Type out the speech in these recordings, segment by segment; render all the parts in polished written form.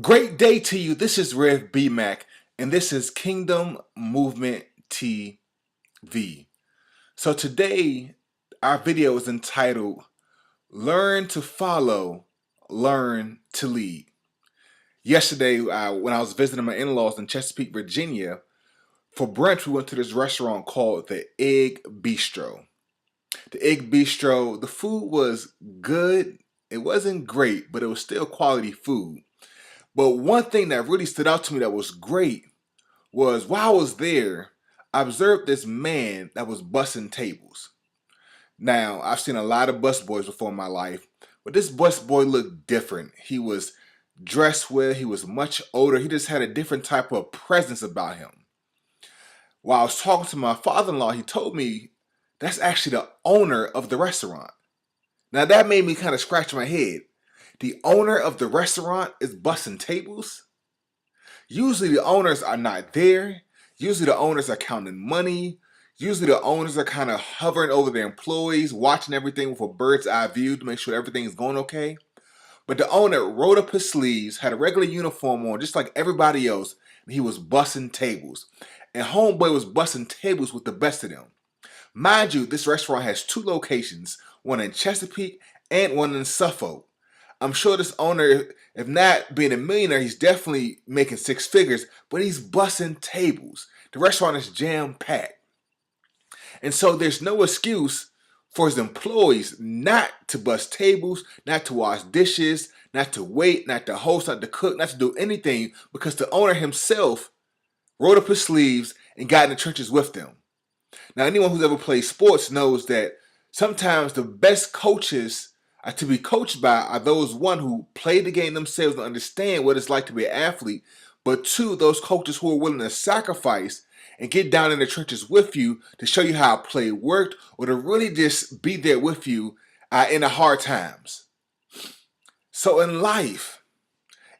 Great day to you. This is Rev B Mac, and this is Kingdom Movement TV. So today, our video is entitled "Learn to Follow, Learn to Lead." Yesterday, when I was visiting my in-laws in Chesapeake, Virginia, for brunch, we went to this restaurant called the Egg Bistro. The Egg Bistro, the food was good. It wasn't great, but it was still quality food. But one thing that really stood out to me that was great was while I was there, I observed this man that was bussing tables. Now, I've seen a lot of busboys before in my life, but this busboy looked different. He was dressed well, he was much older, he just had a different type of presence about him. While I was talking to my father-in-law, he told me that's actually the owner of the restaurant. Now that made me kind of scratch my head. The owner of the restaurant is bussing tables? Usually the owners are not there. Usually the owners are counting money. Usually the owners are kind of hovering over their employees, watching everything with a bird's eye view to make sure everything is going okay. But the owner rolled up his sleeves, had a regular uniform on, just like everybody else, and he was bussing tables. And homeboy was bussing tables with the best of them. Mind you, this restaurant has two locations, one in Chesapeake and one in Suffolk. I'm sure this owner, if not being a millionaire, he's definitely making six figures, but he's bussing tables. The restaurant is jam-packed. And so there's no excuse for his employees not to bus tables, not to wash dishes, not to wait, not to host, not to cook, not to do anything, because the owner himself rolled up his sleeves and got in the trenches with them. Now, anyone who's ever played sports knows that sometimes the best coaches to be coached by are those, one, who play the game themselves and understand what it's like to be an athlete, but two, those coaches who are willing to sacrifice and get down in the trenches with you to show you how play worked, or to really just be there with you in the hard times. So in life,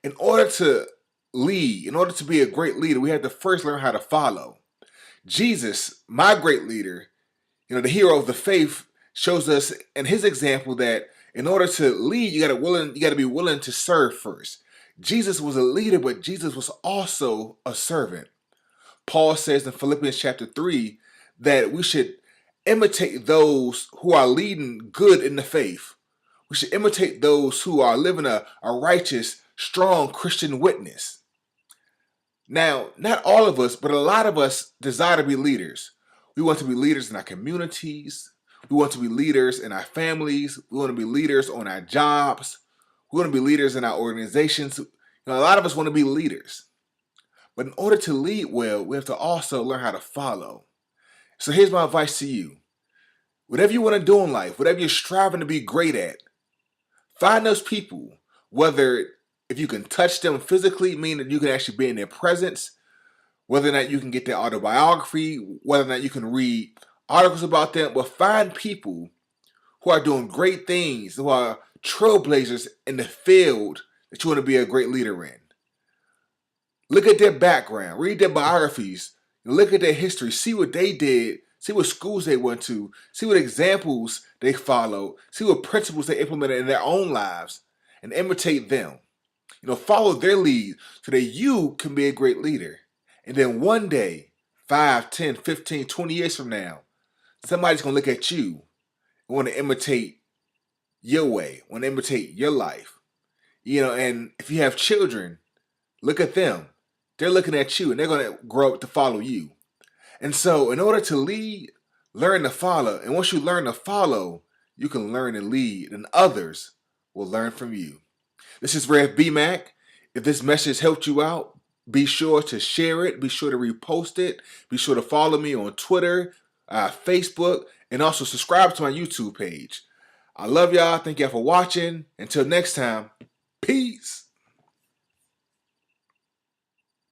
in order to lead, in order to be a great leader, we have to first learn how to follow. Jesus, my great leader, the hero of the faith, shows us in his example that in order to lead, you got to be willing to serve first. Jesus was a leader, but Jesus was also a servant. Paul says in Philippians chapter 3 that we should imitate those who are leading good in the faith. We should imitate those who are living a righteous, strong Christian witness. Now, not all of us, but a lot of us desire to be leaders. We want to be leaders in our communities. We want to be leaders in our families. We want to be leaders on our jobs. We want to be leaders in our organizations. A lot of us want to be leaders. But in order to lead well, we have to also learn how to follow. So here's my advice to you. Whatever you want to do in life, whatever you're striving to be great at, find those people, whether if you can touch them physically, meaning that you can actually be in their presence, whether or not you can get their autobiography, whether or not you can read articles about them, but find people who are doing great things, who are trailblazers in the field that you want to be a great leader in. Look at their background, read their biographies, look at their history, see what they did, see what schools they went to, see what examples they followed, see what principles they implemented in their own lives, and imitate them. Follow their lead so that you can be a great leader. And then one day, 5, 10, 15, 20 years from now, somebody's going to look at you and want to imitate your way, want to imitate your life. And if you have children, look at them. They're looking at you and they're going to grow up to follow you. And so in order to lead, learn to follow. And once you learn to follow, you can learn to lead, and others will learn from you. This is Rev B Mac. If this message helped you out, be sure to share it. Be sure to repost it. Be sure to follow me on Twitter, Facebook, and also subscribe to my YouTube page. I love y'all. Thank y'all for watching. Until next time, peace.